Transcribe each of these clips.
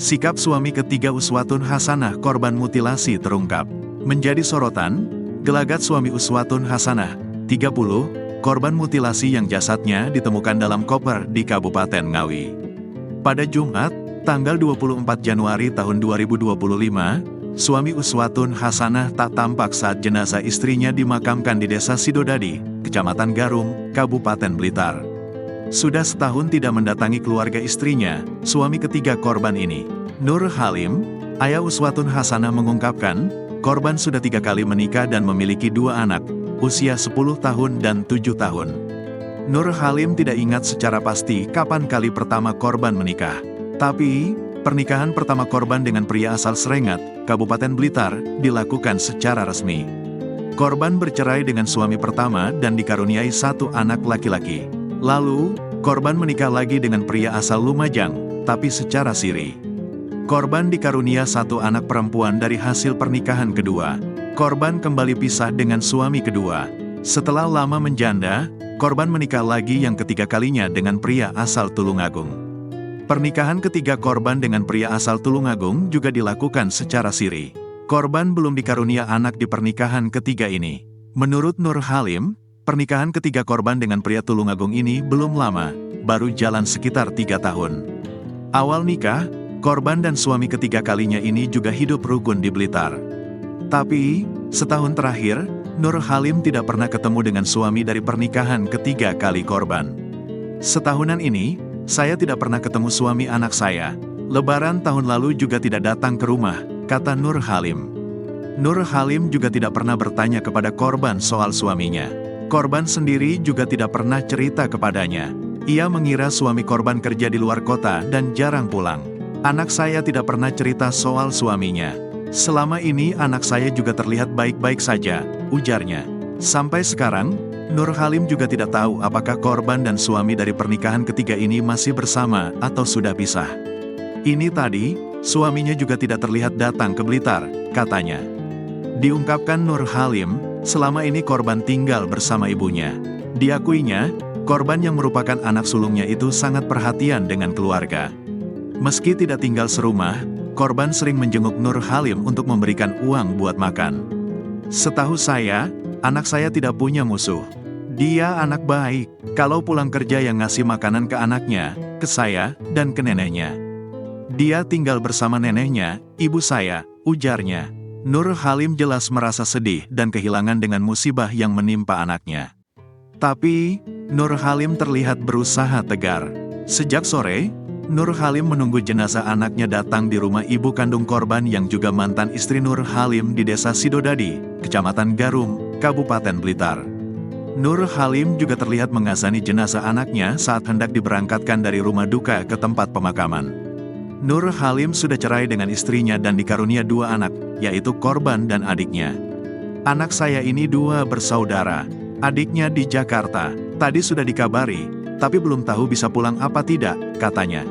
sikap suami ketiga Uswatun Hasanah korban mutilasi terungkap. Menjadi sorotan, gelagat suami Uswatun Hasanah, 30, korban mutilasi yang jasadnya ditemukan dalam koper di Kabupaten Ngawi. Pada Jumat, tanggal 24 Januari tahun 2025, suami Uswatun Hasanah tak tampak saat jenazah istrinya dimakamkan di Desa Sidodadi, Kecamatan Garum, Kabupaten Blitar. Sudah setahun tidak mendatangi keluarga istrinya, suami ketiga korban ini. Nur Halim, ayah Uswatun Hasanah mengungkapkan, korban sudah 3 kali menikah dan memiliki 2 anak, usia 10 tahun dan 7 tahun. Nur Halim tidak ingat secara pasti kapan kali pertama korban menikah. Tapi, pernikahan pertama korban dengan pria asal Serengat, Kabupaten Blitar, dilakukan secara resmi. Korban bercerai dengan suami pertama dan dikaruniai 1 anak laki-laki. Lalu, korban menikah lagi dengan pria asal Lumajang, tapi secara siri. Korban dikarunia 1 anak perempuan dari hasil pernikahan kedua. Korban kembali pisah dengan suami kedua. Setelah lama menjanda, korban menikah lagi yang ketiga kalinya dengan pria asal Tulungagung. Pernikahan ketiga korban dengan pria asal Tulungagung juga dilakukan secara siri. Korban belum dikarunia anak di pernikahan ketiga ini. Menurut Nur Halim, pernikahan ketiga korban dengan pria Tulungagung ini belum lama, baru jalan sekitar 3 tahun. Awal nikah, korban dan suami ketiga kalinya ini juga hidup rukun di Blitar. Tapi, setahun terakhir, Nur Halim tidak pernah ketemu dengan suami dari pernikahan ketiga kali korban. Setahunan ini, saya tidak pernah ketemu suami anak saya. Lebaran tahun lalu juga tidak datang ke rumah, kata Nur Halim. Nur Halim juga tidak pernah bertanya kepada korban soal suaminya. Korban sendiri juga tidak pernah cerita kepadanya. Ia mengira suami korban kerja di luar kota dan jarang pulang. Anak saya tidak pernah cerita soal suaminya. Selama ini anak saya juga terlihat baik-baik saja, ujarnya. Sampai sekarang, Nur Halim juga tidak tahu apakah korban dan suami dari pernikahan ketiga ini masih bersama atau sudah pisah. Ini tadi, suaminya juga tidak terlihat datang ke Blitar, katanya. Diungkapkan Nur Halim, selama ini korban tinggal bersama ibunya. Diakuinya, korban yang merupakan anak sulungnya itu sangat perhatian dengan keluarga. Meski tidak tinggal serumah, korban sering menjenguk Nur Halim untuk memberikan uang buat makan. Setahu saya, anak saya tidak punya musuh. Dia anak baik, kalau pulang kerja yang ngasih makanan ke anaknya, ke saya, dan ke neneknya. Dia tinggal bersama neneknya, ibu saya, ujarnya. Nur Halim jelas merasa sedih dan kehilangan dengan musibah yang menimpa anaknya. Tapi, Nur Halim terlihat berusaha tegar. Sejak sore, Nur Halim menunggu jenazah anaknya datang di rumah ibu kandung korban yang juga mantan istri Nur Halim di Desa Sidodadi, Kecamatan Garum, Kabupaten Blitar. Nur Halim juga terlihat mengazani jenazah anaknya saat hendak diberangkatkan dari rumah duka ke tempat pemakaman. Nur Halim sudah cerai dengan istrinya dan dikarunia 2 anak, yaitu korban dan adiknya. Anak saya ini 2 bersaudara. Adiknya di Jakarta. Tadi sudah dikabari, tapi belum tahu bisa pulang apa tidak, katanya.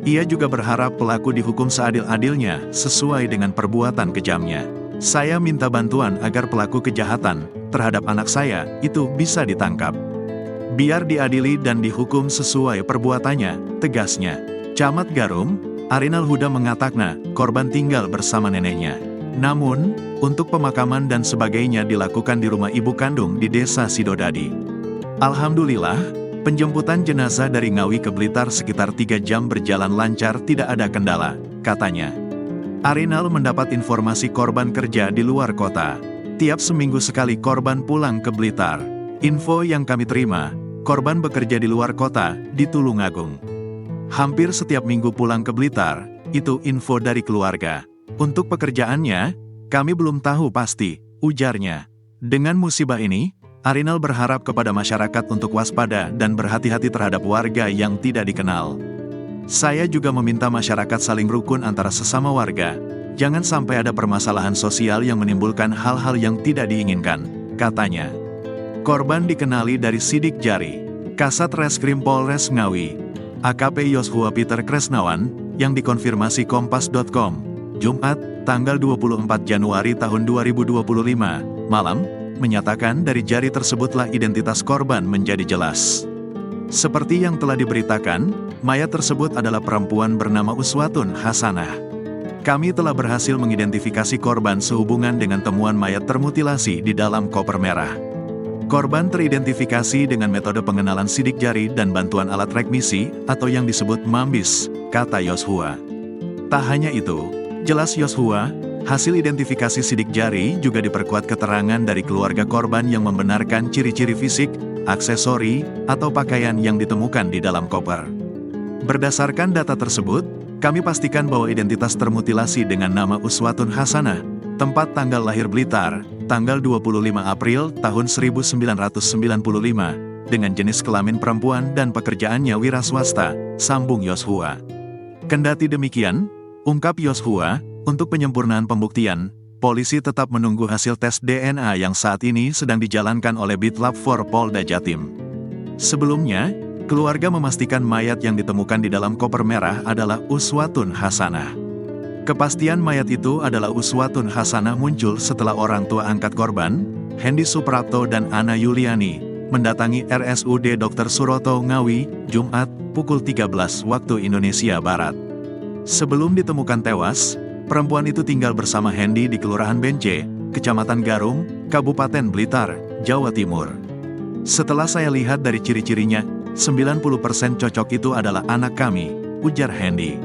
Ia juga berharap pelaku dihukum seadil-adilnya, sesuai dengan perbuatan kejamnya. Saya minta bantuan agar pelaku kejahatan terhadap anak saya itu bisa ditangkap. Biar diadili dan dihukum sesuai perbuatannya, tegasnya. Camat Garum, Arinal Huda mengatakan, korban tinggal bersama neneknya. Namun, untuk pemakaman dan sebagainya dilakukan di rumah ibu kandung di Desa Sidodadi. Alhamdulillah, penjemputan jenazah dari Ngawi ke Blitar sekitar 3 jam berjalan lancar tidak ada kendala, katanya. Arinal mendapat informasi korban kerja di luar kota. Tiap seminggu sekali korban pulang ke Blitar. Info yang kami terima, korban bekerja di luar kota, di Tulungagung. Hampir setiap minggu pulang ke Blitar, itu info dari keluarga. Untuk pekerjaannya, kami belum tahu pasti, ujarnya. Dengan musibah ini, Arinal berharap kepada masyarakat untuk waspada dan berhati-hati terhadap warga yang tidak dikenal. Saya juga meminta masyarakat saling rukun antara sesama warga. Jangan sampai ada permasalahan sosial yang menimbulkan hal-hal yang tidak diinginkan, katanya. Korban dikenali dari sidik jari. Kasat Reskrim Polres Ngawi, AKP Yoshua Peter Kresnawan, yang dikonfirmasi Kompas.com, Jumat, tanggal 24 Januari tahun 2025, malam, menyatakan dari jari tersebutlah identitas korban menjadi jelas. Seperti yang telah diberitakan, mayat tersebut adalah perempuan bernama Uswatun Hasanah. Kami telah berhasil mengidentifikasi korban sehubungan dengan temuan mayat termutilasi di dalam koper merah. Korban teridentifikasi dengan metode pengenalan sidik jari dan bantuan alat rekmisi atau yang disebut mambis, kata Yoshua. Tak hanya itu, jelas Yoshua, hasil identifikasi sidik jari juga diperkuat keterangan dari keluarga korban yang membenarkan ciri-ciri fisik, aksesori, atau pakaian yang ditemukan di dalam koper. Berdasarkan data tersebut, kami pastikan bahwa identitas termutilasi dengan nama Uswatun Hasanah, tempat tanggal lahir Blitar, tanggal 25 April tahun 1995, dengan jenis kelamin perempuan dan pekerjaannya wira swasta, sambung Yoshua. Kendati demikian, ungkap Yoshua, untuk penyempurnaan pembuktian, polisi tetap menunggu hasil tes DNA yang saat ini sedang dijalankan oleh Bitlab 4 Polda Jatim. Sebelumnya, keluarga memastikan mayat yang ditemukan di dalam koper merah adalah Uswatun Hasanah. Kepastian mayat itu adalah Uswatun Hasanah muncul setelah orang tua angkat korban, Hendy Suprapto dan Ana Yuliani, mendatangi RSUD Dr. Suroto Ngawi, Jumat, pukul 13 waktu Indonesia Barat. Sebelum ditemukan tewas, perempuan itu tinggal bersama Hendy di Kelurahan Bence, Kecamatan Garung, Kabupaten Blitar, Jawa Timur. Setelah saya lihat dari ciri-cirinya, 90% cocok itu adalah anak kami, ujar Hendy.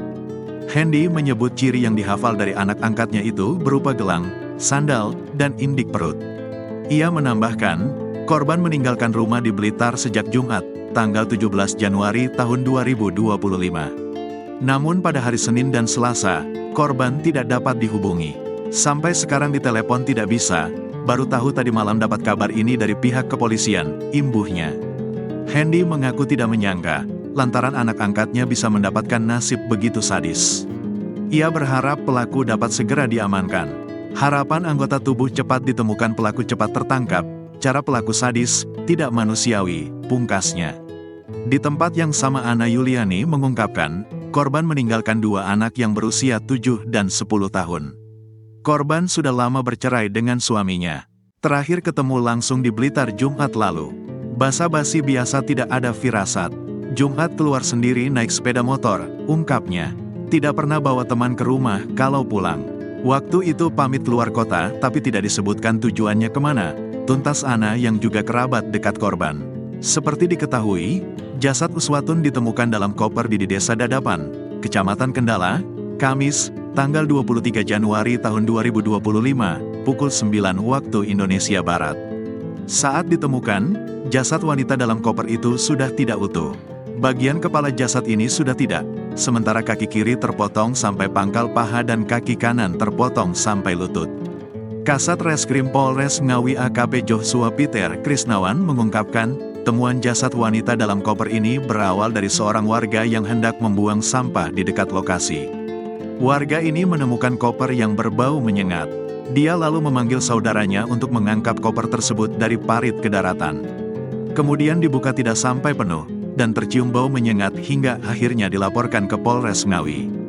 Hendy menyebut ciri yang dihafal dari anak angkatnya itu berupa gelang, sandal, dan indik perut. Ia menambahkan, korban meninggalkan rumah di Blitar sejak Jumat, tanggal 17 Januari tahun 2025. Namun pada hari Senin dan Selasa, korban tidak dapat dihubungi. Sampai sekarang ditelepon tidak bisa, baru tahu tadi malam dapat kabar ini dari pihak kepolisian, imbuhnya. Hendy mengaku tidak menyangka, lantaran anak angkatnya bisa mendapatkan nasib begitu sadis. Ia berharap pelaku dapat segera diamankan. Harapan anggota tubuh cepat ditemukan, pelaku cepat tertangkap, cara pelaku sadis, tidak manusiawi, pungkasnya. Di tempat yang sama Ana Yuliani mengungkapkan, korban meninggalkan dua anak yang berusia 7 dan 10 tahun. Korban sudah lama bercerai dengan suaminya. Terakhir ketemu langsung di Blitar Jumat lalu. Basa-basi biasa, tidak ada firasat. Jumat keluar sendiri naik sepeda motor, ungkapnya. Tidak pernah bawa teman ke rumah kalau pulang. Waktu itu pamit keluar kota tapi tidak disebutkan tujuannya kemana, tuntas Ana yang juga kerabat dekat korban. Seperti diketahui, jasad Uswatun ditemukan dalam koper di Desa Dadapan, Kecamatan Kendala, Kamis, tanggal 23 Januari tahun 2025, pukul 9 waktu Indonesia Barat. Saat ditemukan, jasad wanita dalam koper itu sudah tidak utuh. Bagian kepala jasad ini sudah tidak, sementara kaki kiri terpotong sampai pangkal paha dan kaki kanan terpotong sampai lutut. Kasat Reskrim Polres Ngawi AKP Joshua Peter Krisnawan mengungkapkan, temuan jasad wanita dalam koper ini berawal dari seorang warga yang hendak membuang sampah di dekat lokasi. Warga ini menemukan koper yang berbau menyengat. Dia lalu memanggil saudaranya untuk mengangkat koper tersebut dari parit ke daratan. Kemudian dibuka tidak sampai penuh, dan tercium bau menyengat hingga akhirnya dilaporkan ke Polres Ngawi.